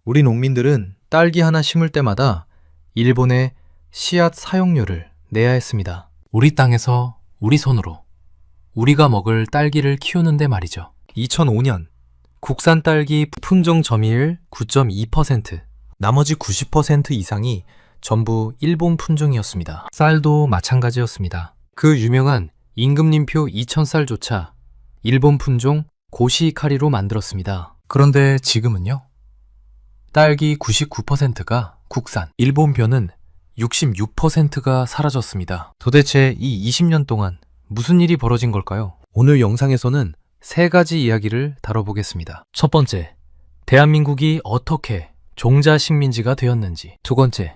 우리 농민들은 딸기 하나 심을 때마다 일본에 씨앗 사용료를 내야 했습니다. 우리 땅에서 우리 손으로 우리가 먹을 딸기를 키우는데 말이죠. 2005년 국산 딸기 품종 점유율 9.2%, 나머지 90% 이상이 전부 일본 품종이었습니다. 쌀도 마찬가지였습니다. 그 유명한 임금님표 2000쌀조차 일본 품종 고시이카리로 만들었습니다. 그런데 지금은요? 딸기 99%가 국산, 일본벼는 66%가 사라졌습니다. 도대체 이 20년 동안 무슨 일이 벌어진 걸까요? 오늘 영상에서는 세 가지 이야기를 다뤄보겠습니다. 첫 번째, 대한민국이 어떻게 종자 식민지가 되었는지. 두 번째,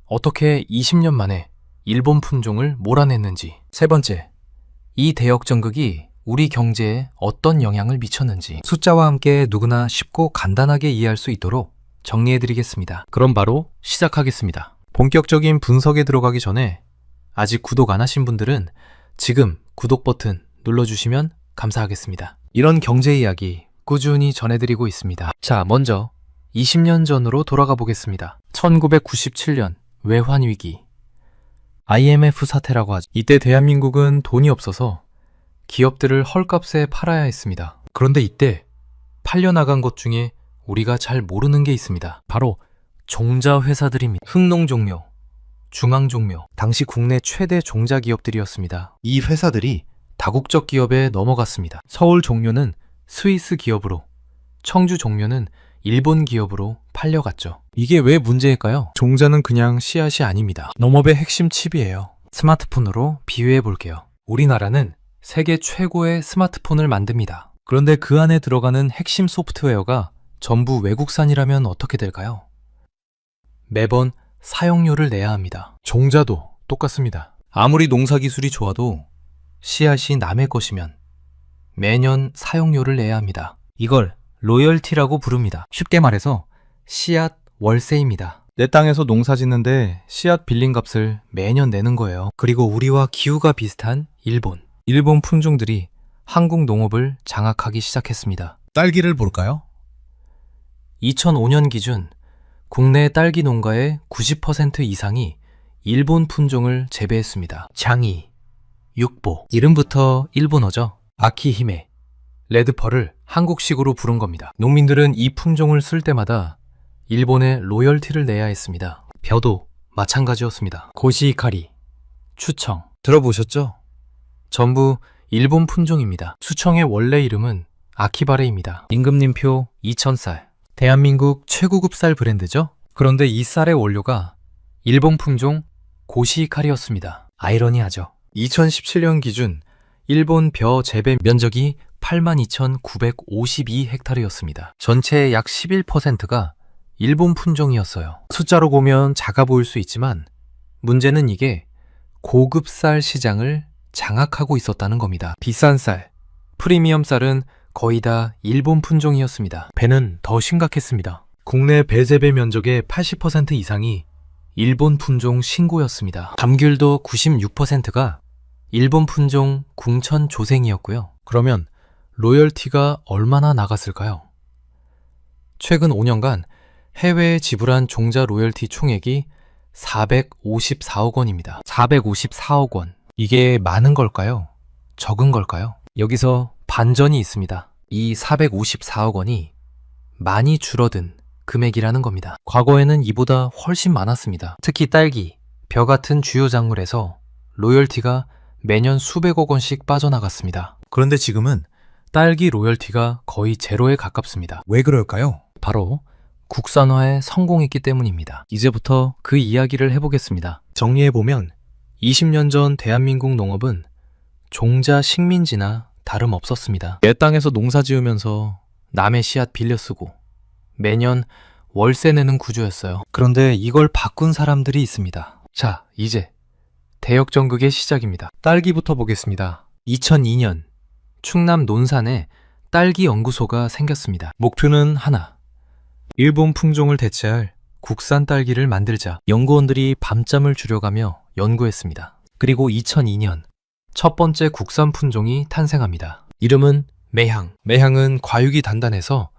어떻게 20년 만에 일본 품종을 몰아냈는지. 세 번째, 이 대역전극이 우리 경제에 어떤 영향을 미쳤는지. 숫자와 함께 누구나 쉽고 간단하게 이해할 수 있도록 정리해드리겠습니다. 그럼 바로 시작하겠습니다. 본격적인 분석에 들어가기 전에 아직 구독 안 하신 분들은 지금 구독 버튼 눌러주시면 감사하겠습니다. 이런 경제 이야기 꾸준히 전해드리고 있습니다. 자, 먼저 20년 전으로 돌아가 보겠습니다. 1997년 외환위기, IMF 사태라고 하죠. 이때 대한민국은 돈이 없어서 기업들을 헐값에 팔아야 했습니다. 그런데 이때 팔려나간 것 중에 우리가 잘 모르는 게 있습니다. 바로 종자 회사들입니다. 흥농종묘, 중앙종묘, 당시 국내 최대 종자 기업들이었습니다. 이 회사들이 다국적 기업에 넘어갔습니다. 서울종묘는 스위스 기업으로, 청주종묘는 일본 기업으로 팔려갔죠. 이게 왜 문제일까요? 종자는 그냥 씨앗이 아닙니다. 농업의 핵심 칩이에요. 스마트폰으로 비유해 볼게요. 우리나라는 세계 최고의 스마트폰을 만듭니다. 그런데 그 안에 들어가는 핵심 소프트웨어가 전부 외국산이라면 어떻게 될까요? 매번 사용료를 내야 합니다. 종자도 똑같습니다. 아무리 농사 기술이 좋아도 씨앗이 남의 것이면 매년 사용료를 내야 합니다. 이걸 로열티라고 부릅니다. 쉽게 말해서 씨앗 월세입니다. 내 땅에서 농사 짓는데 씨앗 빌린 값을 매년 내는 거예요. 그리고 우리와 기후가 비슷한 일본 품종들이 한국 농업을 장악하기 시작했습니다. 딸기를 볼까요? 2005년 기준 국내 딸기 농가의 90% 이상이 일본 품종을 재배했습니다. 장이, 육보, 이름부터 일본어죠. 아키히메, 레드펄을 한국식으로 부른 겁니다. 농민들은 이 품종을 쓸 때마다 일본에 로열티를 내야 했습니다. 벼도 마찬가지였습니다. 고시이카리, 추청, 들어보셨죠? 전부 일본 품종입니다. 추청의 원래 이름은 아키바레입니다. 임금님표 2000쌀, 대한민국 최고급 쌀 브랜드죠? 그런데 이 쌀의 원료가 일본 품종 고시이카리였습니다. 아이러니하죠. 2017년 기준 일본 벼 재배 면적이 82,952헥타르였습니다. 전체의 약 11%가 일본 품종이었어요. 숫자로 보면 작아 보일 수 있지만 문제는 이게 고급 쌀 시장을 장악하고 있었다는 겁니다. 비싼 쌀, 프리미엄 쌀은 거의 다 일본 품종이었습니다. 배는 더 심각했습니다. 국내 배 재배 면적의 80% 이상이 일본 품종 신고였습니다. 감귤도 96%가 일본 품종 궁천 조생이었고요. 그러면 로열티가 얼마나 나갔을까요? 최근 5년간 해외에 지불한 종자 로열티 총액이 454억 원입니다. 454억 원. 이게 많은 걸까요? 적은 걸까요? 여기서 반전이 있습니다. 이 454억 원이 많이 줄어든 금액이라는 겁니다. 과거에는 이보다 훨씬 많았습니다. 특히 딸기, 벼 같은 주요 작물에서 로열티가 매년 수백억 원씩 빠져나갔습니다. 그런데 지금은 딸기 로열티가 거의 제로에 가깝습니다. 왜 그럴까요? 바로 국산화에 성공했기 때문입니다. 이제부터 그 이야기를 해보겠습니다. 정리해보면 20년 전 대한민국 농업은 종자 식민지나 다름없었습니다. 내 땅에서 농사 지으면서 남의 씨앗 빌려 쓰고 매년 월세 내는 구조였어요. 그런데 이걸 바꾼 사람들이 있습니다. 자, 이제 대역전극의 시작입니다. 딸기부터 보겠습니다. 2002년 충남 논산에 딸기 연구소가 생겼습니다. 목표는 하나, 일본 품종을 대체할 국산 딸기를 만들자. 연구원들이 밤잠을 줄여가며 연구했습니다. 그리고 2002년 첫 번째 국산 품종이 탄생합니다. 이름은 매향. 매향은 과육이 단단해서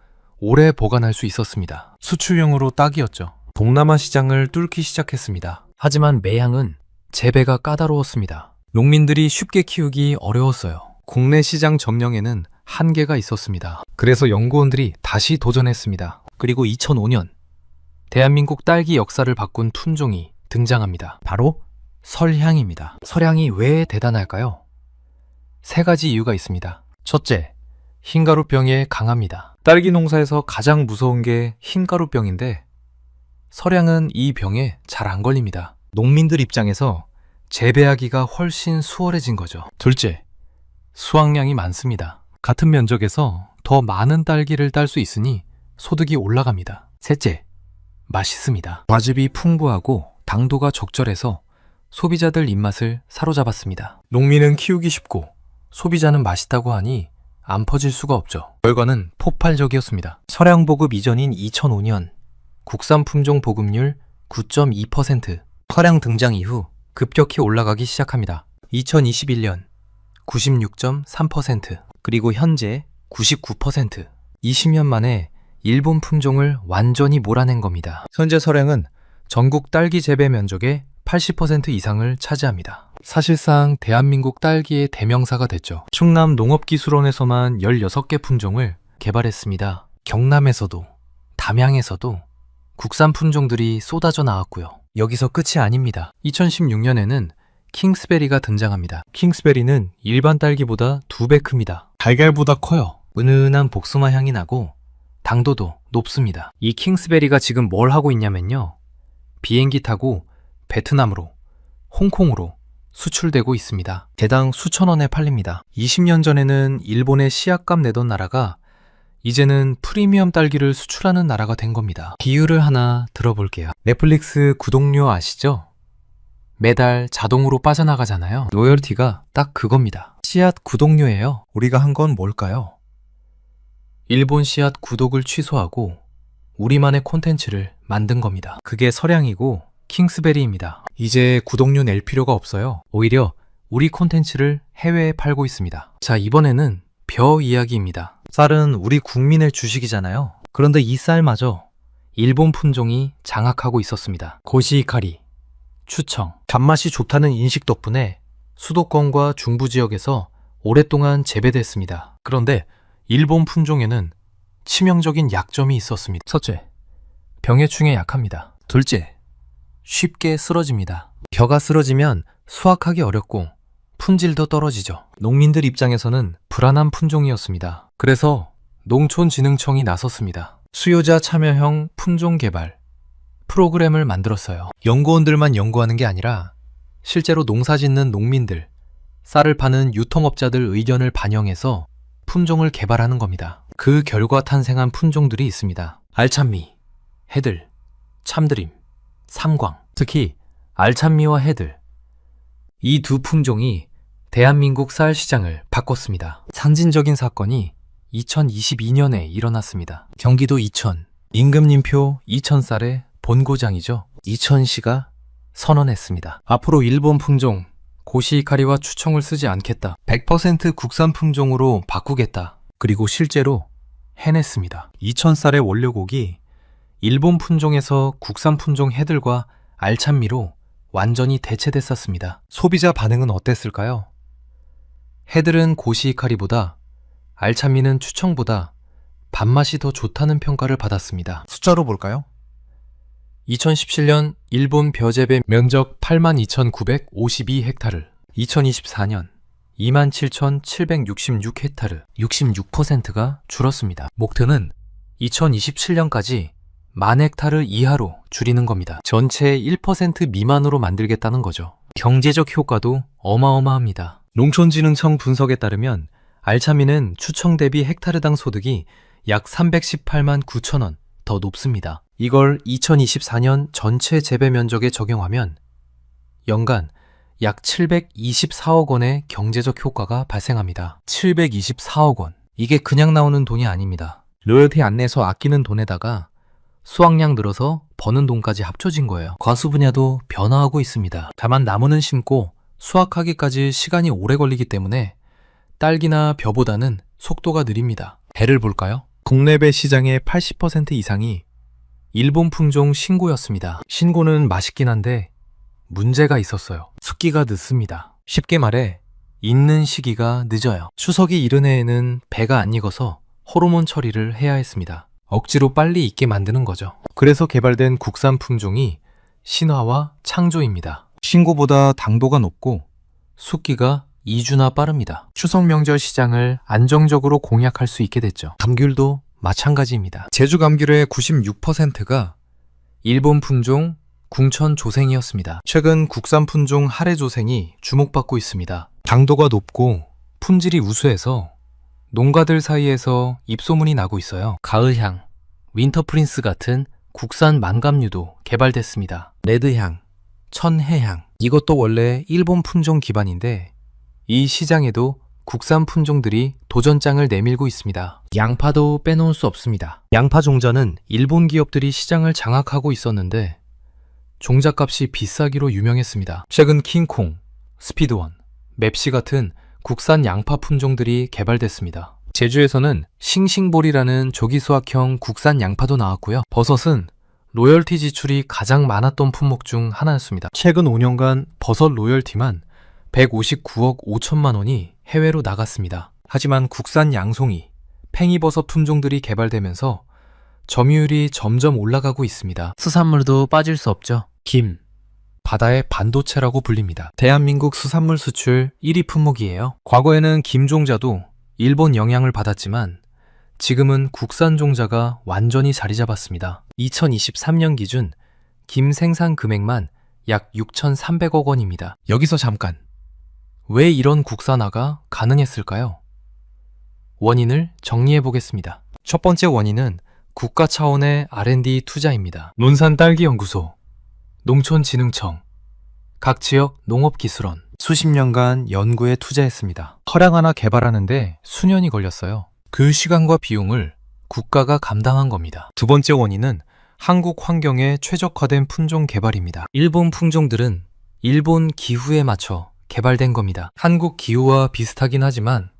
오래 보관할 수 있었습니다. 수출용으로 딱이었죠. 동남아 시장을 뚫기 시작했습니다. 하지만 매양은 재배가 까다로웠습니다. 농민들이 쉽게 키우기 어려웠어요. 국내 시장 점령에는 한계가 있었습니다. 그래서 연구원들이 다시 도전했습니다. 그리고 2005년 대한민국 딸기 역사를 바꾼 품종이 등장합니다. 바로 설향입니다. 설향이 왜 대단할까요? 세 가지 이유가 있습니다. 첫째, 흰가루병에 강합니다. 딸기 농사에서 가장 무서운 게 흰가루병인데 설향은 이 병에 잘 안 걸립니다. 농민들 입장에서 재배하기가 훨씬 수월해진 거죠. 둘째, 수확량이 많습니다. 같은 면적에서 더 많은 딸기를 딸 수 있으니 소득이 올라갑니다. 셋째, 맛있습니다. 과즙이 풍부하고 당도가 적절해서 소비자들 입맛을 사로잡았습니다. 농민은 키우기 쉽고 소비자는 맛있다고 하니 안 퍼질 수가 없죠. 결과는 폭발적이었습니다. 설향 보급 이전인 2005년 국산 품종 보급률 9.2%, 설향 등장 이후 급격히 올라가기 시작합니다. 2021년 96.3%, 그리고 현재 99%. 20년 만에 일본 품종을 완전히 몰아낸 겁니다. 현재 설향은 전국 딸기 재배 면적의 80% 이상을 차지합니다. 사실상 대한민국 딸기의 대명사가 됐죠. 충남 농업기술원에서만 16개 품종을 개발했습니다. 경남에서도, 담양에서도 국산 품종들이 쏟아져 나왔고요. 여기서 끝이 아닙니다. 2016년에는 킹스베리가 등장합니다. 킹스베리는 일반 딸기보다 2배 큽니다. 달걀보다 커요. 은은한 복숭아 향이 나고 당도도 높습니다. 이 킹스베리가 지금 뭘 하고 있냐면요, 비행기 타고 베트남으로, 홍콩으로 수출되고 있습니다. 개당 수천 원에 팔립니다. 20년 전에는 일본에 씨앗값 내던 나라가 이제는 프리미엄 딸기를 수출하는 나라가 된 겁니다. 비유를 하나 들어볼게요. 넷플릭스 구독료 아시죠? 매달 자동으로 빠져나가잖아요. 로열티가 딱 그겁니다. 씨앗 구독료예요. 우리가 한 건 뭘까요? 일본 씨앗 구독을 취소하고 우리만의 콘텐츠를 만든 겁니다. 그게 설향이고 킹스베리입니다. 이제 구독료 낼 필요가 없어요. 오히려 우리 콘텐츠를 해외에 팔고 있습니다. 자, 이번에는 벼 이야기입니다. 쌀은 우리 국민의 주식이잖아요. 그런데 이 쌀마저 일본 품종이 장악하고 있었습니다. 고시이카리, 추청, 단맛이 좋다는 인식 덕분에 수도권과 중부 지역에서 오랫동안 재배됐습니다. 그런데 일본 품종에는 치명적인 약점이 있었습니다. 첫째, 병해충에 약합니다. 둘째, 쉽게 쓰러집니다. 벼가 쓰러지면 수확하기 어렵고 품질도 떨어지죠. 농민들 입장에서는 불안한 품종이었습니다. 그래서 농촌진흥청이 나섰습니다. 수요자 참여형 품종 개발 프로그램을 만들었어요. 연구원들만 연구하는 게 아니라 실제로 농사 짓는 농민들, 쌀을 파는 유통업자들 의견을 반영해서 품종을 개발하는 겁니다. 그 결과 탄생한 품종들이 있습니다. 알찬미, 해들, 참드림, 삼광. 특히 알찬미와 해들, 이 두 품종이 대한민국 쌀 시장을 바꿨습니다. 상징적인 사건이 2022년에 일어났습니다. 경기도 이천, 임금님표 이천쌀의 본고장이죠. 이천시가 선언했습니다. 앞으로 일본 품종 고시이카리와 추청을 쓰지 않겠다. 100% 국산 품종으로 바꾸겠다. 그리고 실제로 해냈습니다. 이천쌀의 원료곡이 일본 품종에서 국산 품종 해들과 알찬미로 완전히 대체됐었습니다. 소비자 반응은 어땠을까요? 해들은 고시이카리보다, 알찬미는 추청보다 밥맛이 더 좋다는 평가를 받았습니다. 숫자로 볼까요? 2017년 일본 벼재배 면적 82,952헥타르, 2024년 27,766헥타르, 66%가 줄었습니다. 목표는 2027년까지 10,000헥타르 이하로 줄이는 겁니다. 전체의 1% 미만으로 만들겠다는 거죠. 경제적 효과도 어마어마합니다. 농촌진흥청 분석에 따르면 알차미는 추청 대비 헥타르당 소득이 약 318만 9천 원 더 높습니다. 이걸 2024년 전체 재배 면적에 적용하면 연간 약 724억 원의 경제적 효과가 발생합니다. 724억 원. 이게 그냥 나오는 돈이 아닙니다. 로열티 안 내서 아끼는 돈에다가 수확량 늘어서 버는 돈까지 합쳐진 거예요. 과수 분야도 변화하고 있습니다. 다만 나무는 심고 수확하기까지 시간이 오래 걸리기 때문에 딸기나 벼보다는 속도가 느립니다. 배를 볼까요? 동네배 시장의 80% 이상이 일본 품종 신고였습니다. 신고는 맛있긴 한데 문제가 있었어요. 숙기가 늦습니다. 쉽게 말해 익는 시기가 늦어요. 추석이 이른 해에는 배가 안 익어서 호르몬 처리를 해야 했습니다. 억지로 빨리 익게 만드는 거죠. 그래서 개발된 국산 품종이 신화와 창조입니다. 신고보다 당도가 높고 숙기가 2주나 빠릅니다. 추석 명절 시장을 안정적으로 공략할 수 있게 됐죠. 감귤도 마찬가지입니다. 제주 감귤의 96%가 일본 품종 궁천 조생이었습니다. 최근 국산 품종 하레 조생이 주목받고 있습니다. 당도가 높고 품질이 우수해서 농가들 사이에서 입소문이 나고 있어요. 가을향, 윈터 프린스 같은 국산 만감류도 개발됐습니다. 레드향, 천혜향, 이것도 원래 일본 품종 기반인데 이 시장에도 국산 품종들이 도전장을 내밀고 있습니다. 양파도 빼놓을 수 없습니다. 양파 종자는 일본 기업들이 시장을 장악하고 있었는데 종자값이 비싸기로 유명했습니다. 최근 킹콩, 스피드원, 맵시 같은 국산 양파 품종들이 개발됐습니다. 제주에서는 싱싱볼이라는 조기수확형 국산 양파도 나왔고요. 버섯은 로열티 지출이 가장 많았던 품목 중 하나였습니다. 최근 5년간 버섯 로열티만 159억 5천만 원이 해외로 나갔습니다. 하지만 국산 양송이, 팽이버섯 품종들이 개발되면서 점유율이 점점 올라가고 있습니다. 수산물도 빠질 수 없죠. 김, 바다의 반도체라고 불립니다. 대한민국 수산물 수출 1위 품목이에요. 과거에는 김 종자도 일본 영향을 받았지만 지금은 국산 종자가 완전히 자리 잡았습니다. 2023년 기준 김 생산 금액만 약 6,300억 원입니다. 여기서 잠깐, 왜 이런 국산화가 가능했을까요? 원인을 정리해 보겠습니다. 첫 번째 원인은 국가 차원의 R&D 투자입니다. 논산딸기연구소, 농촌진흥청, 각 지역 농업기술원, 수십 년간 연구에 투자했습니다. 허량 하나 개발하는데 수년이 걸렸어요. 그 시간과 비용을 국가가 감당한 겁니다. 두 번째 원인은 한국 환경에 최적화된 품종 개발입니다. 일본 품종들은 일본 기후에 맞춰 개발된 겁니다. 한국 기후와 비슷하긴 하지만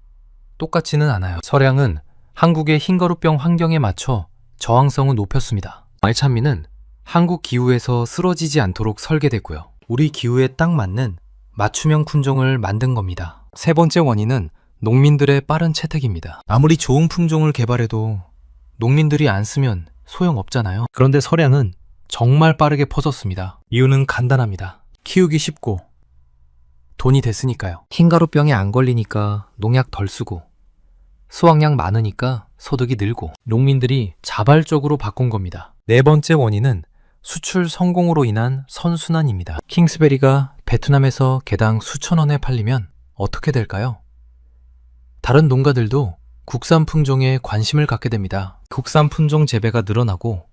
똑같지는 않아요. 서량은 한국의 흰가루병 환경에 맞춰 저항성을 높였습니다. 말찬미는 한국 기후에서 쓰러지지 않도록 설계됐고요. 우리 기후에 딱 맞는 맞춤형 품종을 만든 겁니다. 세 번째 원인은 농민들의 빠른 채택입니다. 아무리 좋은 품종을 개발해도 농민들이 안 쓰면 소용없잖아요. 그런데 서량은 정말 빠르게 퍼졌습니다. 이유는 간단합니다. 키우기 쉽고 돈이 됐으니까요. 흰가루병에 안 걸리니까 농약 덜 쓰고 수확량 많으니까 소득이 늘고 농민들이 자발적으로 바꾼 겁니다. 네 번째 원인은 수출 성공으로 인한 선순환입니다. 킹스베리가 베트남에서 개당 수천 원에 팔리면 어떻게 될까요? 다른 농가들도 국산 품종에 관심을 갖게 됩니다. 국산 품종 재배가 늘어나고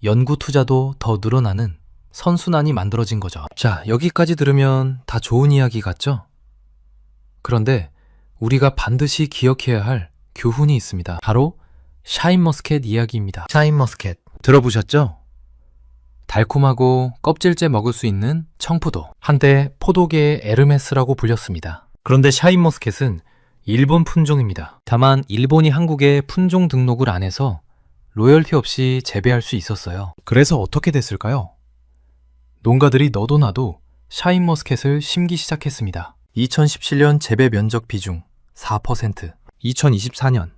연구 투자도 더 늘어나는 선순환이 만들어진 거죠. 자, 여기까지 들으면 다 좋은 이야기 같죠? 그런데 우리가 반드시 기억해야 할 교훈이 있습니다. 바로 샤인머스켓 이야기입니다. 샤인머스켓 들어보셨죠? 달콤하고 껍질째 먹을 수 있는 청포도. 한때 포도계의 에르메스라고 불렸습니다. 그런데 샤인머스켓은 일본 품종입니다. 다만 일본이 한국에 품종 등록을 안 해서 로열티 없이 재배할 수 있었어요. 그래서 어떻게 됐을까요? 농가들이 너도 나도 샤인머스켓을 심기 시작했습니다. 2017년 재배 면적 비중 4%, 2024년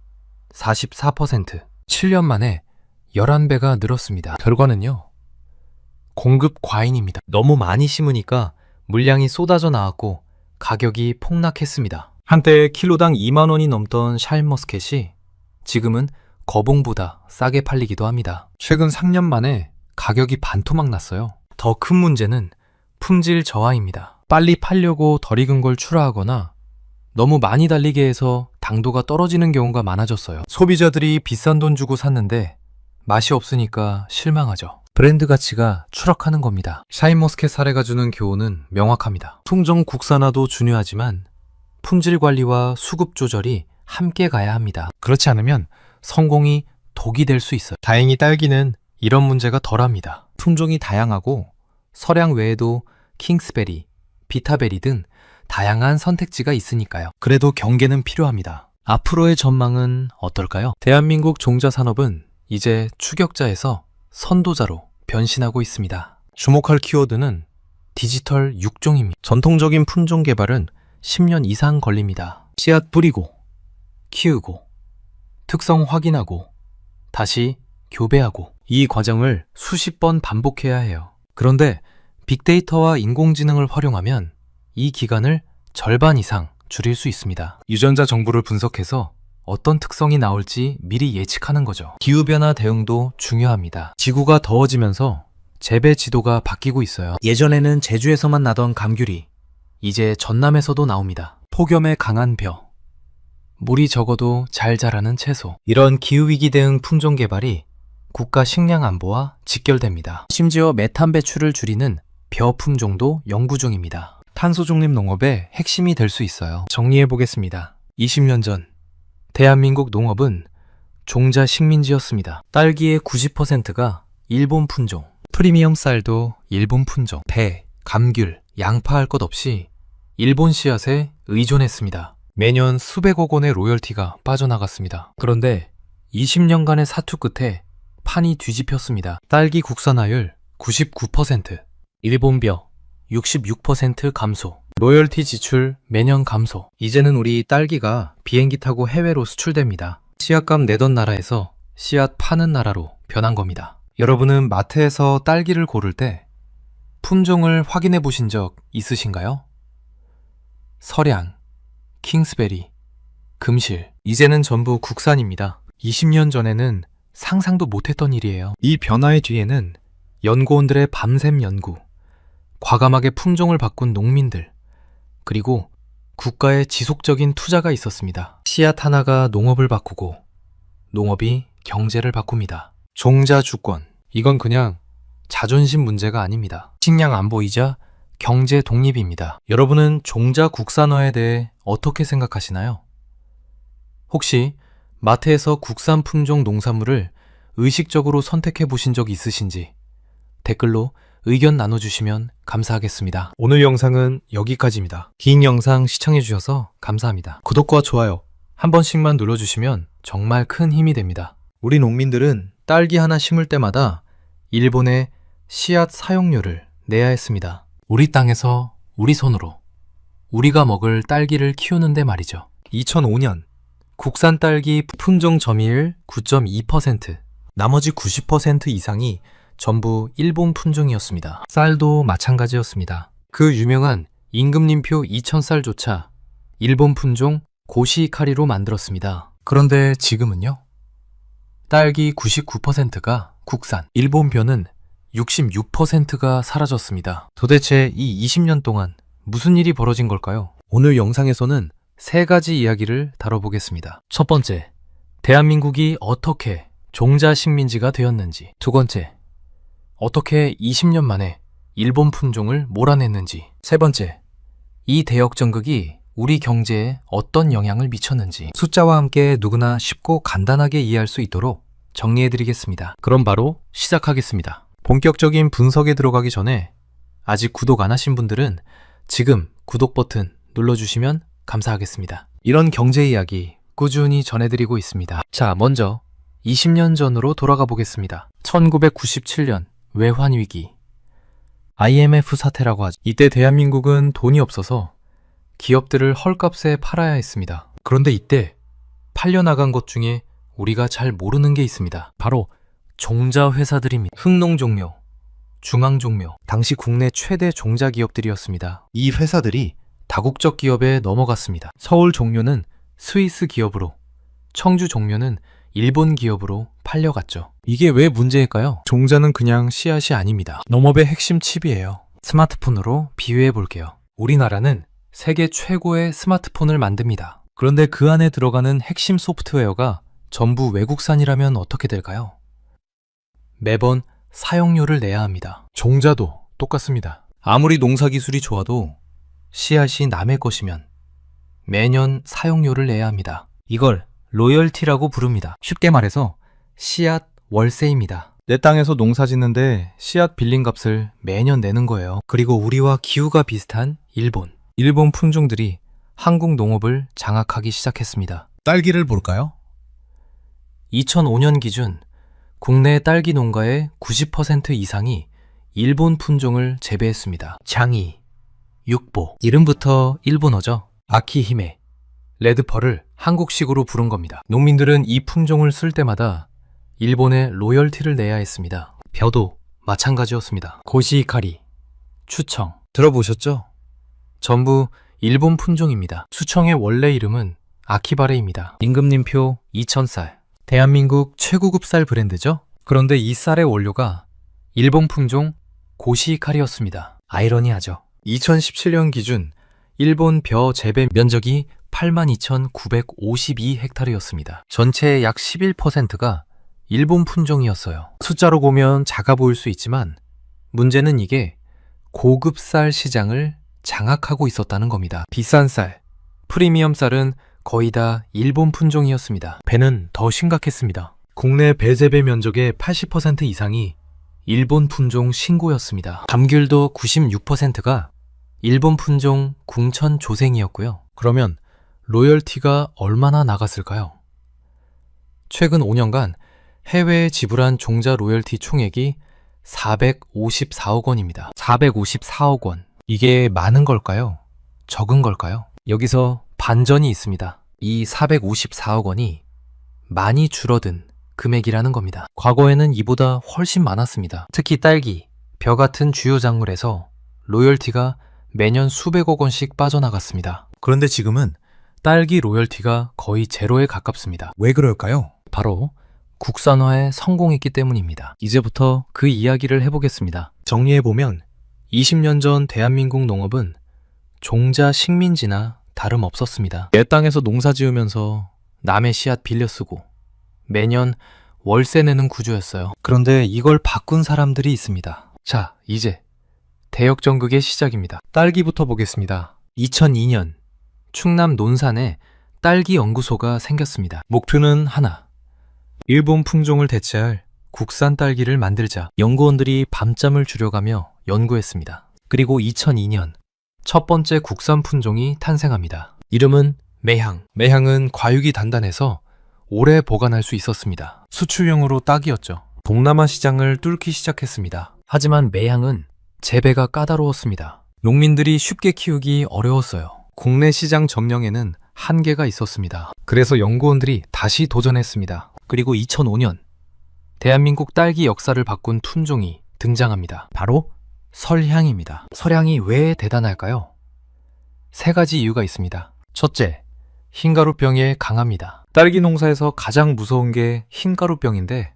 44%, 7년 만에 11배가 늘었습니다. 결과는요, 공급 과잉입니다. 너무 많이 심으니까 물량이 쏟아져 나왔고 가격이 폭락했습니다. 한때 킬로당 2만 원이 넘던 샤인머스켓이 지금은 거봉보다 싸게 팔리기도 합니다. 최근 3년 만에 가격이 반토막 났어요. 더 큰 문제는 품질 저하입니다. 빨리 팔려고 덜 익은 걸 출하하거나 너무 많이 달리게 해서 당도가 떨어지는 경우가 많아졌어요. 소비자들이 비싼 돈 주고 샀는데 맛이 없으니까 실망하죠. 브랜드 가치가 추락하는 겁니다. 샤인머스켓 사례가 주는 교훈은 명확합니다. 품종 국산화도 중요하지만 품질 관리와 수급 조절이 함께 가야 합니다. 그렇지 않으면 성공이 독이 될 수 있어요. 다행히 딸기는 이런 문제가 덜합니다. 품종이 다양하고 서량 외에도 킹스베리, 비타베리 등 다양한 선택지가 있으니까요. 그래도 경계는 필요합니다. 앞으로의 전망은 어떨까요? 대한민국 종자 산업은 이제 추격자에서 선도자로 변신하고 있습니다. 주목할 키워드는 디지털 6종입니다. 전통적인 품종 개발은 10년 이상 걸립니다. 씨앗 뿌리고, 키우고, 특성 확인하고, 다시 교배하고, 이 과정을 수십 번 반복해야 해요. 그런데 빅데이터와 인공지능을 활용하면 이 기간을 절반 이상 줄일 수 있습니다. 유전자 정보를 분석해서 어떤 특성이 나올지 미리 예측하는 거죠. 기후변화 대응도 중요합니다. 지구가 더워지면서 재배 지도가 바뀌고 있어요. 예전에는 제주에서만 나던 감귤이 이제 전남에서도 나옵니다. 폭염에 강한 벼, 물이 적어도 잘 자라는 채소. 이런 기후위기 대응 품종 개발이 국가 식량 안보와 직결됩니다. 심지어 메탄 배출을 줄이는 벼 품종도 연구 중입니다. 탄소 중립 농업의 핵심이 될 수 있어요. 정리해 보겠습니다. 20년 전 대한민국 농업은 종자 식민지였습니다. 딸기의 90%가 일본 품종, 프리미엄 쌀도 일본 품종, 배, 감귤, 양파 할 것 없이 일본 씨앗에 의존했습니다. 매년 수백억 원의 로열티가 빠져나갔습니다. 그런데 20년간의 사투 끝에 판이 뒤집혔습니다. 딸기 국산화율 99%, 일본 벼 66% 감소, 로열티 지출 매년 감소. 이제는 우리 딸기가 비행기 타고 해외로 수출됩니다. 씨앗값 내던 나라에서 씨앗 파는 나라로 변한 겁니다. 여러분은 마트에서 딸기를 고를 때 품종을 확인해 보신 적 있으신가요? 서량, 킹스베리, 금실, 이제는 전부 국산입니다. 20년 전에는 상상도 못했던 일이에요. 이 변화의 뒤에는 연구원들의 밤샘 연구, 과감하게 품종을 바꾼 농민들, 그리고 국가의 지속적인 투자가 있었습니다. 씨앗 하나가 농업을 바꾸고 농업이 경제를 바꿉니다. 종자 주권, 이건 그냥 자존심 문제가 아닙니다. 식량 안보이자 경제 독립입니다. 여러분은 종자 국산화에 대해 어떻게 생각하시나요? 혹시 마트에서 국산 품종 농산물을 의식적으로 선택해 보신 적 있으신지 댓글로 의견 나눠주시면 감사하겠습니다. 오늘 영상은 여기까지입니다. 긴 영상 시청해주셔서 감사합니다. 구독과 좋아요 한 번씩만 눌러주시면 정말 큰 힘이 됩니다. 우리 농민들은 딸기 하나 심을 때마다 일본의 씨앗 사용료를 내야 했습니다. 우리 땅에서 우리 손으로 우리가 먹을 딸기를 키우는데 말이죠. 2005년 국산 딸기 품종 점유율 9.2%, 나머지 90% 이상이 전부 일본 품종이었습니다. 쌀도 마찬가지였습니다. 그 유명한 임금님표 2000쌀조차 일본 품종 고시이카리로 만들었습니다. 그런데 지금은요? 딸기 99%가 국산, 일본 벼는 66%가 사라졌습니다. 도대체 이 20년 동안 무슨 일이 벌어진 걸까요? 오늘 영상에서는 세 가지 이야기를 다뤄보겠습니다. 첫 번째, 대한민국이 어떻게 종자 식민지가 되었는지. 두 번째, 어떻게 20년 만에 일본 품종을 몰아냈는지. 세 번째, 이 대역전극이 우리 경제에 어떤 영향을 미쳤는지 숫자와 함께 누구나 쉽고 간단하게 이해할 수 있도록 정리해드리겠습니다. 그럼 바로 시작하겠습니다. 본격적인 분석에 들어가기 전에 아직 구독 안 하신 분들은 지금 구독 버튼 눌러주시면 감사하겠습니다. 이런 경제 이야기 꾸준히 전해드리고 있습니다. 자, 먼저 20년 전으로 돌아가 보겠습니다. 1997년 외환위기, IMF 사태라고 하죠. 이때 대한민국은 돈이 없어서 기업들을 헐값에 팔아야 했습니다. 그런데 이때 팔려나간 것 중에 우리가 잘 모르는 게 있습니다. 바로 종자 회사들입니다. 흥농종묘, 중앙종묘, 당시 국내 최대 종자 기업들이었습니다. 이 회사들이 다국적 기업에 넘어갔습니다. 서울종묘는 스위스 기업으로, 청주종묘는 일본 기업으로 팔려갔죠. 이게 왜 문제일까요? 종자는 그냥 씨앗이 아닙니다. 농업의 핵심 칩이에요. 스마트폰으로 비유해 볼게요. 우리나라는 세계 최고의 스마트폰을 만듭니다. 그런데 그 안에 들어가는 핵심 소프트웨어가 전부 외국산이라면 어떻게 될까요? 매번 사용료를 내야 합니다. 종자도 똑같습니다. 아무리 농사 기술이 좋아도 씨앗이 남의 것이면 매년 사용료를 내야 합니다. 이걸 로열티라고 부릅니다. 쉽게 말해서 씨앗 월세입니다. 내 땅에서 농사 짓는데 씨앗 빌린 값을 매년 내는 거예요. 그리고 우리와 기후가 비슷한 일본 품종들이 한국 농업을 장악하기 시작했습니다. 딸기를 볼까요? 2005년 기준 국내 딸기 농가의 90% 이상이 일본 품종을 재배했습니다. 장이, 육보, 이름부터 일본어죠. 아키히메, 레드펄을 한국식으로 부른 겁니다. 농민들은 이 품종을 쓸 때마다 일본에 로열티를 내야 했습니다. 벼도 마찬가지였습니다. 고시이카리, 추청, 들어보셨죠? 전부 일본 품종입니다. 수청의 원래 이름은 아키바레입니다. 임금님표 2000쌀, 대한민국 최고급 쌀 브랜드죠? 그런데 이 쌀의 원료가 일본 품종 고시이카리였습니다. 아이러니하죠. 2017년 기준 일본 벼 재배 면적이 82,952헥타르였습니다. 전체의 약 11%가 일본 품종이었어요. 숫자로 보면 작아 보일 수 있지만 문제는 이게 고급 쌀 시장을 장악하고 있었다는 겁니다. 비싼 쌀, 프리미엄 쌀은 거의 다 일본 품종이었습니다. 배는 더 심각했습니다. 국내 배 재배 면적의 80% 이상이 일본 품종 신고였습니다. 감귤도 96%가 일본 품종 궁천 조생이었고요. 그러면 로열티가 얼마나 나갔을까요? 최근 5년간 해외에 지불한 종자 로열티 총액이 454억 원입니다. 454억 원. 이게 많은 걸까요? 적은 걸까요? 여기서 반전이 있습니다. 이 454억 원이 많이 줄어든 금액이라는 겁니다. 과거에는 이보다 훨씬 많았습니다. 특히 딸기, 벼 같은 주요 작물에서 로열티가 매년 수백억 원씩 빠져나갔습니다. 그런데 지금은 딸기 로열티가 거의 제로에 가깝습니다. 왜 그럴까요? 바로 국산화에 성공했기 때문입니다. 이제부터 그 이야기를 해보겠습니다. 정리해보면 20년 전 대한민국 농업은 종자 식민지나 다름없었습니다. 내 땅에서 농사 지으면서 남의 씨앗 빌려 쓰고 매년 월세 내는 구조였어요. 그런데 이걸 바꾼 사람들이 있습니다. 자, 이제 대역전극의 시작입니다. 딸기부터 보겠습니다. 2002년 충남 논산에 딸기 연구소가 생겼습니다. 목표는 하나, 일본 품종을 대체할 국산 딸기를 만들자. 연구원들이 밤잠을 줄여가며 연구했습니다. 그리고 2002년 첫 번째 국산 품종이 탄생합니다. 이름은 매향. 매향은 과육이 단단해서 오래 보관할 수 있었습니다. 수출용으로 딱이었죠. 동남아 시장을 뚫기 시작했습니다. 하지만 매향은 재배가 까다로웠습니다. 농민들이 쉽게 키우기 어려웠어요. 국내 시장 점령에는 한계가 있었습니다. 그래서 연구원들이 다시 도전했습니다. 그리고 2005년 대한민국 딸기 역사를 바꾼 품종이 등장합니다. 바로 설향입니다. 설향이 왜 대단할까요? 세 가지 이유가 있습니다. 첫째, 흰가루병에 강합니다. 딸기 농사에서 가장 무서운 게 흰가루병인데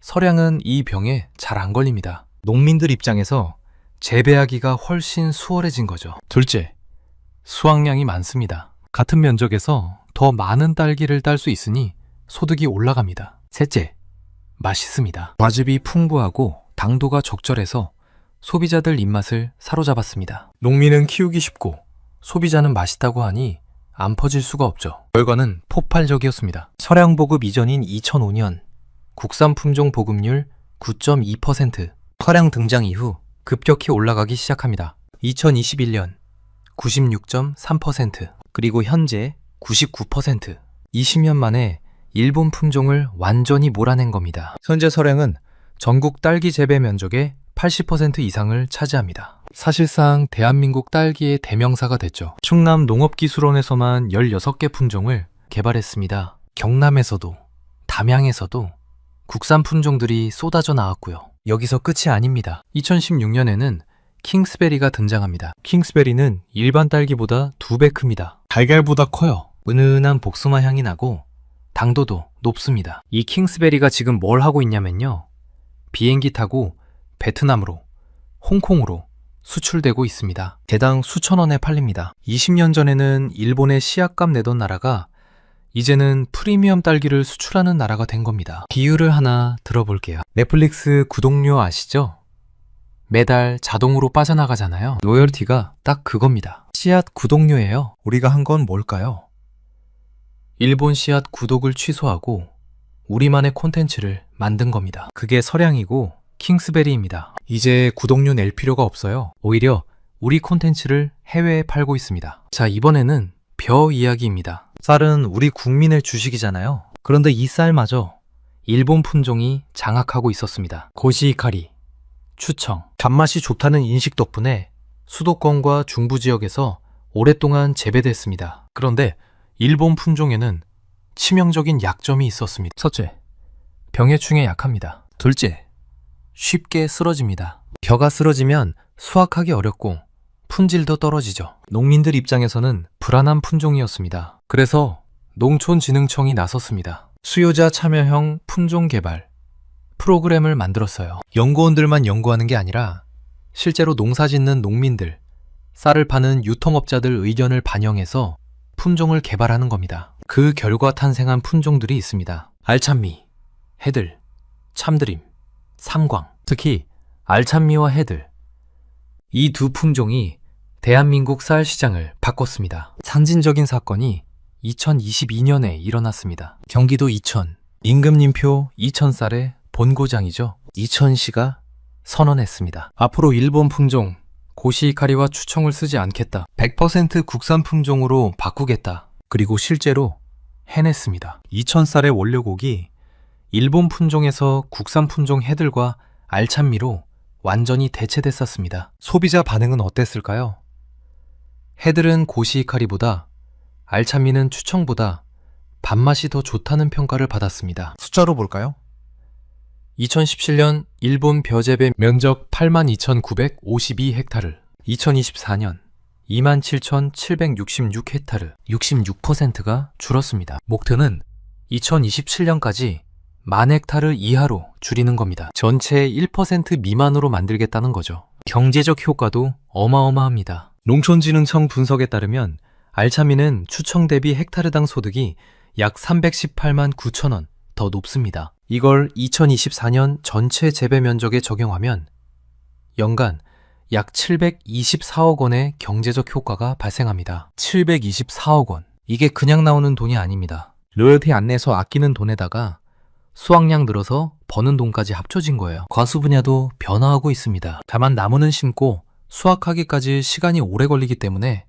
설향은 이 병에 잘 안 걸립니다. 농민들 입장에서 재배하기가 훨씬 수월해진 거죠. 둘째, 수확량이 많습니다. 같은 면적에서 더 많은 딸기를 딸 수 있으니 소득이 올라갑니다. 셋째, 맛있습니다. 과즙이 풍부하고 당도가 적절해서 소비자들 입맛을 사로잡았습니다. 농민은 키우기 쉽고 소비자는 맛있다고 하니 안 퍼질 수가 없죠. 결과는 폭발적이었습니다. 설향 보급 이전인 2005년 국산 품종 보급률 9.2%, 설향 등장 이후 급격히 올라가기 시작합니다. 2021년 96.3%, 그리고 현재 99%. 20년 만에 일본 품종을 완전히 몰아낸 겁니다. 현재 설향은 전국 딸기 재배 면적의 80% 이상을 차지합니다. 사실상 대한민국 딸기의 대명사가 됐죠. 충남 농업기술원에서만 16개 품종을 개발했습니다. 경남에서도 담양에서도 국산 품종들이 쏟아져 나왔고요. 여기서 끝이 아닙니다. 2016년에는 킹스베리가 등장합니다. 킹스베리는 일반 딸기보다 2배 큽니다. 달걀보다 커요. 은은한 복숭아 향이 나고 당도도 높습니다. 이 킹스베리가 지금 뭘 하고 있냐면요, 비행기 타고 베트남으로, 홍콩으로 수출되고 있습니다. 개당 수천 원에 팔립니다. 20년 전에는 일본에 씨앗값 내던 나라가 이제는 프리미엄 딸기를 수출하는 나라가 된 겁니다. 비유를 하나 들어볼게요. 넷플릭스 구독료 아시죠? 매달 자동으로 빠져나가잖아요. 로열티가 딱 그겁니다. 씨앗 구독료예요. 우리가 한 건 뭘까요? 일본 씨앗 구독을 취소하고 우리만의 콘텐츠를 만든 겁니다. 그게 설향이고 킹스베리입니다. 이제 구독료 낼 필요가 없어요. 오히려 우리 콘텐츠를 해외에 팔고 있습니다. 자, 이번에는 벼 이야기입니다. 쌀은 우리 국민의 주식이잖아요. 그런데 이 쌀마저 일본 품종이 장악하고 있었습니다. 고시이카리, 추청, 단맛이 좋다는 인식 덕분에 수도권과 중부 지역에서 오랫동안 재배됐습니다. 그런데 일본 품종에는 치명적인 약점이 있었습니다. 첫째, 병해충에 약합니다. 둘째, 쉽게 쓰러집니다. 벼가 쓰러지면 수확하기 어렵고 품질도 떨어지죠. 농민들 입장에서는 불안한 품종이었습니다. 그래서 농촌진흥청이 나섰습니다. 수요자 참여형 품종 개발 프로그램을 만들었어요. 연구원들만 연구하는 게 아니라 실제로 농사 짓는 농민들, 쌀을 파는 유통업자들 의견을 반영해서 품종을 개발하는 겁니다. 그 결과 탄생한 품종들이 있습니다. 알찬미, 해들, 참드림, 삼광. 특히 알찬미와 해들, 이 두 품종이 대한민국 쌀 시장을 바꿨습니다. 상징적인 사건이 2022년에 일어났습니다. 경기도 이천, 임금님표 이천쌀의 본고장이죠. 이천시가 선언했습니다. 앞으로 일본 품종 고시이카리와 추청을 쓰지 않겠다. 100% 국산 품종으로 바꾸겠다. 그리고 실제로 해냈습니다. 이천쌀의 원료곡이 일본 품종에서 국산 품종 해들과 알찬미로 완전히 대체됐었습니다. 소비자 반응은 어땠을까요? 해들은 고시이카리보다, 알찬미는 추청보다 밥맛이 더 좋다는 평가를 받았습니다. 숫자로 볼까요? 2017년 일본 벼재배 면적 82,952헥타르, 2024년 27,766헥타르, 66%가 줄었습니다. 목표는 2027년까지 10,000헥타르 이하로 줄이는 겁니다. 전체의 1% 미만으로 만들겠다는 거죠. 경제적 효과도 어마어마합니다. 농촌진흥청 분석에 따르면 알찬미는 추청 대비 헥타르당 소득이 약 318만 9천 원 더 높습니다. 이걸 2024년 전체 재배 면적에 적용하면 연간 약 724억 원의 경제적 효과가 발생합니다. 724억 원. 이게 그냥 나오는 돈이 아닙니다. 로열티 안 내서 아끼는 돈에다가 수확량 늘어서 버는 돈까지 합쳐진 거예요. 과수 분야도 변화하고 있습니다. 다만 나무는 심고 수확하기까지 시간이 오래 걸리기 때문에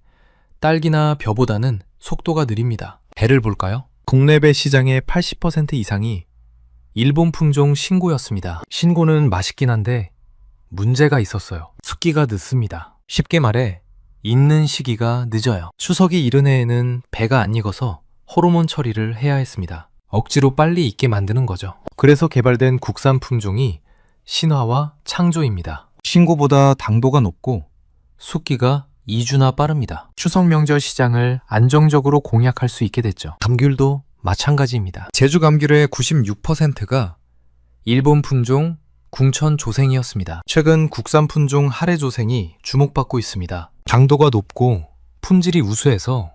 딸기나 벼보다는 속도가 느립니다. 배를 볼까요? 국내 배 시장의 80% 이상이 일본 품종 신고였습니다. 신고는 맛있긴 한데 문제가 있었어요. 숙기가 늦습니다. 쉽게 말해 익는 시기가 늦어요. 추석이 이른 해에는 배가 안 익어서 호르몬 처리를 해야 했습니다. 억지로 빨리 익게 만드는 거죠. 그래서 개발된 국산 품종이 신화와 창조입니다. 신고보다 당도가 높고 숙기가 2주나 빠릅니다. 추석 명절 시장을 안정적으로 공략할 수 있게 됐죠. 감귤도 마찬가지입니다. 제주 감귤의 96%가 일본 품종 궁천 조생이었습니다. 최근 국산 품종 하레 조생이 주목받고 있습니다. 당도가 높고 품질이 우수해서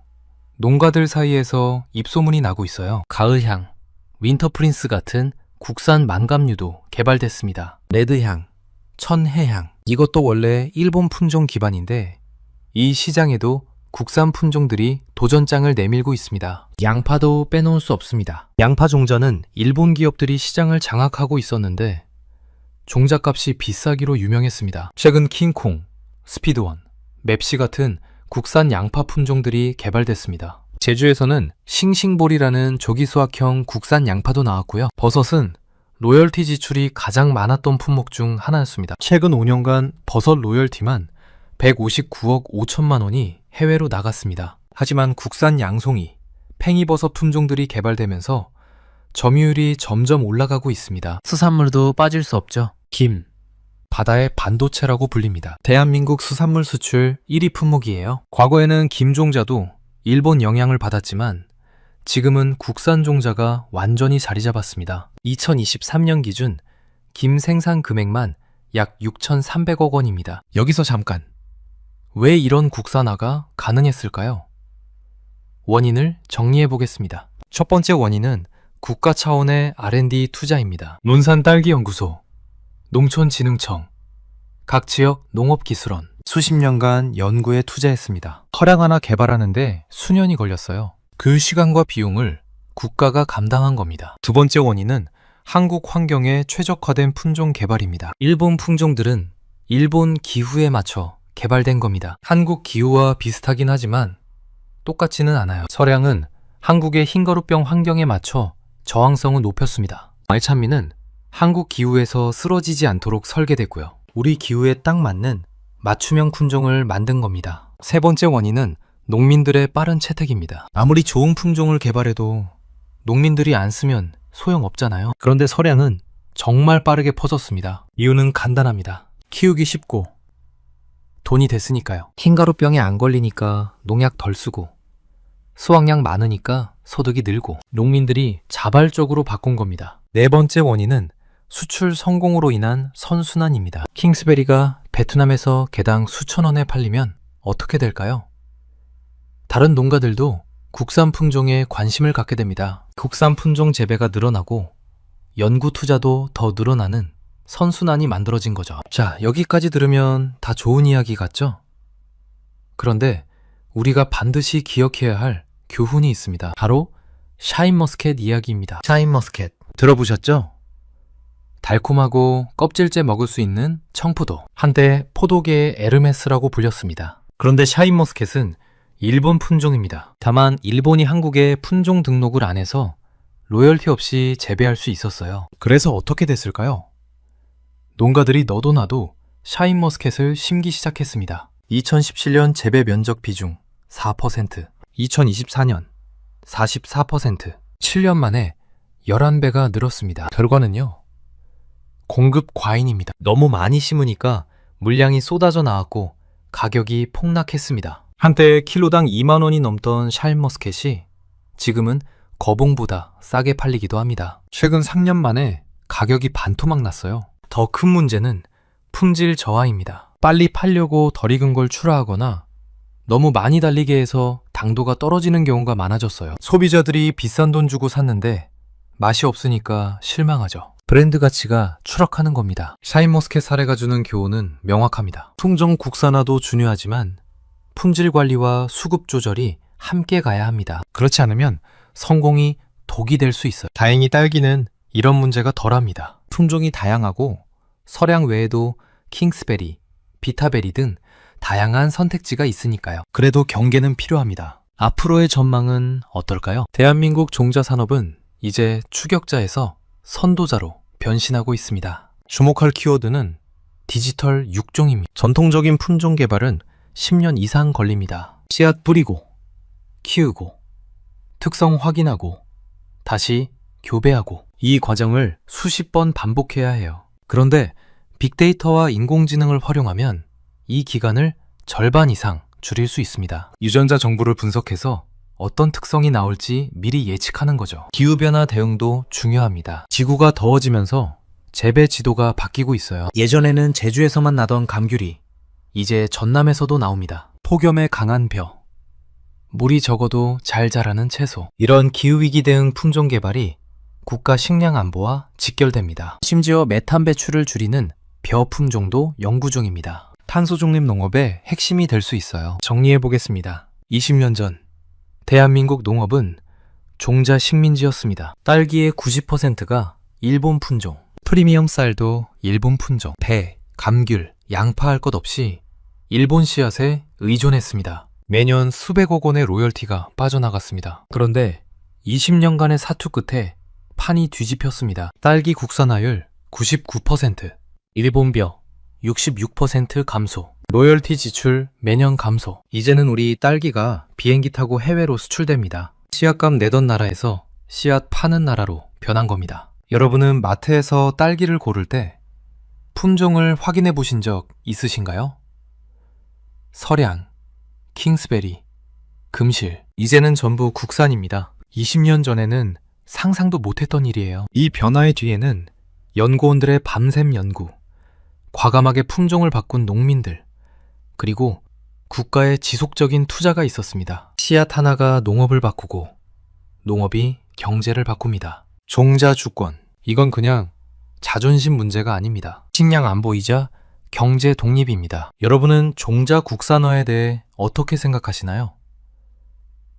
농가들 사이에서 입소문이 나고 있어요. 가을향, 윈터프린스 같은 국산 만감류도 개발됐습니다. 레드향, 천혜향, 이것도 원래 일본 품종 기반인데 이 시장에도 국산 품종들이 도전장을 내밀고 있습니다. 양파도 빼놓을 수 없습니다. 양파 종자는 일본 기업들이 시장을 장악하고 있었는데 종자값이 비싸기로 유명했습니다. 최근 킹콩, 스피드원, 맵시 같은 국산 양파 품종들이 개발됐습니다. 제주에서는 싱싱볼이라는 조기 수확형 국산 양파도 나왔고요. 버섯은 로열티 지출이 가장 많았던 품목 중 하나였습니다. 최근 5년간 버섯 로열티만 159억 5천만 원이 해외로 나갔습니다. 하지만 국산 양송이, 팽이버섯 품종들이 개발되면서 점유율이 점점 올라가고 있습니다. 수산물도 빠질 수 없죠. 김, 바다의 반도체라고 불립니다. 대한민국 수산물 수출 1위 품목이에요. 과거에는 김 종자도 일본 영향을 받았지만 지금은 국산 종자가 완전히 자리 잡았습니다. 2023년 기준 김 생산 금액만 약 6,300억 원입니다. 여기서 잠깐. 왜 이런 국산화가 가능했을까요? 원인을 정리해 보겠습니다. 첫 번째 원인은 국가 차원의 R&D 투자입니다. 논산딸기연구소, 농촌진흥청, 각 지역 농업기술원, 수십 년간 연구에 투자했습니다. 허량 하나 개발하는데 수년이 걸렸어요. 그 시간과 비용을 국가가 감당한 겁니다. 두 번째 원인은 한국 환경에 최적화된 품종 개발입니다. 일본 품종들은 일본 기후에 맞춰 개발된 겁니다. 한국 기후와 비슷하긴 하지만 똑같지는 않아요. 서량은 한국의 흰가루병 환경에 맞춰 저항성을 높였습니다. 말찬미는 한국 기후에서 쓰러지지 않도록 설계됐고요. 우리 기후에 딱 맞는 맞춤형 품종을 만든 겁니다. 세 번째 원인은 농민들의 빠른 채택입니다. 아무리 좋은 품종을 개발해도 농민들이 안 쓰면 소용없잖아요. 그런데 설양은 정말 빠르게 퍼졌습니다. 이유는 간단합니다. 키우기 쉽고 돈이 됐으니까요. 흰가루병에 안 걸리니까 농약 덜 쓰고 수확량 많으니까 소득이 늘고 농민들이 자발적으로 바꾼 겁니다. 네 번째 원인은 수출 성공으로 인한 선순환입니다. 킹스베리가 베트남에서 개당 수천 원에 팔리면 어떻게 될까요? 다른 농가들도 국산 품종에 관심을 갖게 됩니다. 국산 품종 재배가 늘어나고 연구 투자도 더 늘어나는 선순환이 만들어진 거죠. 자, 여기까지 들으면 다 좋은 이야기 같죠? 그런데 우리가 반드시 기억해야 할 교훈이 있습니다. 바로 샤인머스켓 이야기입니다. 샤인머스켓 들어보셨죠? 달콤하고 껍질째 먹을 수 있는 청포도. 한때 포도계의 에르메스라고 불렸습니다. 그런데 샤인머스켓은 일본 품종입니다. 다만 일본이 한국에 품종 등록을 안 해서 로열티 없이 재배할 수 있었어요. 그래서 어떻게 됐을까요? 농가들이 너도 나도 샤인머스켓을 심기 시작했습니다. 2017년 재배 면적 비중 4%, 2024년 44%, 7년 만에 11배가 늘었습니다. 결과는요, 공급 과잉입니다. 너무 많이 심으니까 물량이 쏟아져 나왔고 가격이 폭락했습니다. 한때 킬로당 2만 원이 넘던 샤인머스켓이 지금은 거봉보다 싸게 팔리기도 합니다. 최근 3년 만에 가격이 반토막 났어요. 더 큰 문제는 품질 저하입니다. 빨리 팔려고 덜 익은 걸 출하하거나 너무 많이 달리게 해서 당도가 떨어지는 경우가 많아졌어요. 소비자들이 비싼 돈 주고 샀는데 맛이 없으니까 실망하죠. 브랜드 가치가 추락하는 겁니다. 샤인머스켓 사례가 주는 교훈은 명확합니다. 품종 국산화도 중요하지만 품질 관리와 수급 조절이 함께 가야 합니다. 그렇지 않으면 성공이 독이 될 수 있어요. 다행히 딸기는 이런 문제가 덜합니다. 품종이 다양하고 설양 외에도 킹스베리, 비타베리 등 다양한 선택지가 있으니까요. 그래도 경계는 필요합니다. 앞으로의 전망은 어떨까요? 대한민국 종자 산업은 이제 추격자에서 선도자로 변신하고 있습니다. 주목할 키워드는 디지털 6종입니다. 전통적인 품종 개발은 10년 이상 걸립니다. 씨앗 뿌리고, 키우고, 특성 확인하고, 다시 교배하고, 이 과정을 수십 번 반복해야 해요. 그런데 빅데이터와 인공지능을 활용하면 이 기간을 절반 이상 줄일 수 있습니다. 유전자 정보를 분석해서 어떤 특성이 나올지 미리 예측하는 거죠. 기후변화 대응도 중요합니다. 지구가 더워지면서 재배 지도가 바뀌고 있어요. 예전에는 제주에서만 나던 감귤이 이제 전남에서도 나옵니다. 폭염에 강한 벼, 물이 적어도 잘 자라는 채소. 이런 기후위기 대응 품종 개발이 국가 식량 안보와 직결됩니다. 심지어 메탄 배출을 줄이는 벼 품종도 연구 중입니다. 탄소 중립 농업의 핵심이 될 수 있어요. 정리해 보겠습니다. 20년 전 대한민국 농업은 종자 식민지였습니다. 딸기의 90%가 일본 품종, 프리미엄 쌀도 일본 품종, 배, 감귤, 양파 할 것 없이 일본 씨앗에 의존했습니다. 매년 수백억 원의 로열티가 빠져나갔습니다. 그런데 20년간의 사투 끝에 판이 뒤집혔습니다. 딸기 국산화율 99%, 일본 벼 66% 감소, 로열티 지출 매년 감소. 이제는 우리 딸기가 비행기 타고 해외로 수출됩니다. 씨앗값 내던 나라에서 씨앗 파는 나라로 변한 겁니다. 여러분은 마트에서 딸기를 고를 때 품종을 확인해 보신 적 있으신가요? 설양, 킹스베리, 금실, 이제는 전부 국산입니다. 20년 전에는 상상도 못했던 일이에요. 이 변화의 뒤에는 연구원들의 밤샘 연구, 과감하게 품종을 바꾼 농민들, 그리고 국가의 지속적인 투자가 있었습니다. 씨앗 하나가 농업을 바꾸고 농업이 경제를 바꿉니다. 종자 주권, 이건 그냥 자존심 문제가 아닙니다. 식량 안보이자 경제 독립입니다. 여러분은 종자 국산화에 대해 어떻게 생각하시나요?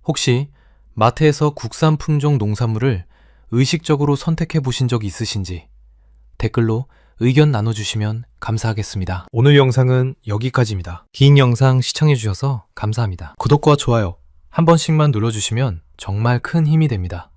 혹시 마트에서 국산 품종 농산물을 의식적으로 선택해 보신 적 있으신지 댓글로 의견 나눠주시면 감사하겠습니다. 오늘 영상은 여기까지입니다. 긴 영상 시청해 주셔서 감사합니다. 구독과 좋아요 한 번씩만 눌러주시면 정말 큰 힘이 됩니다.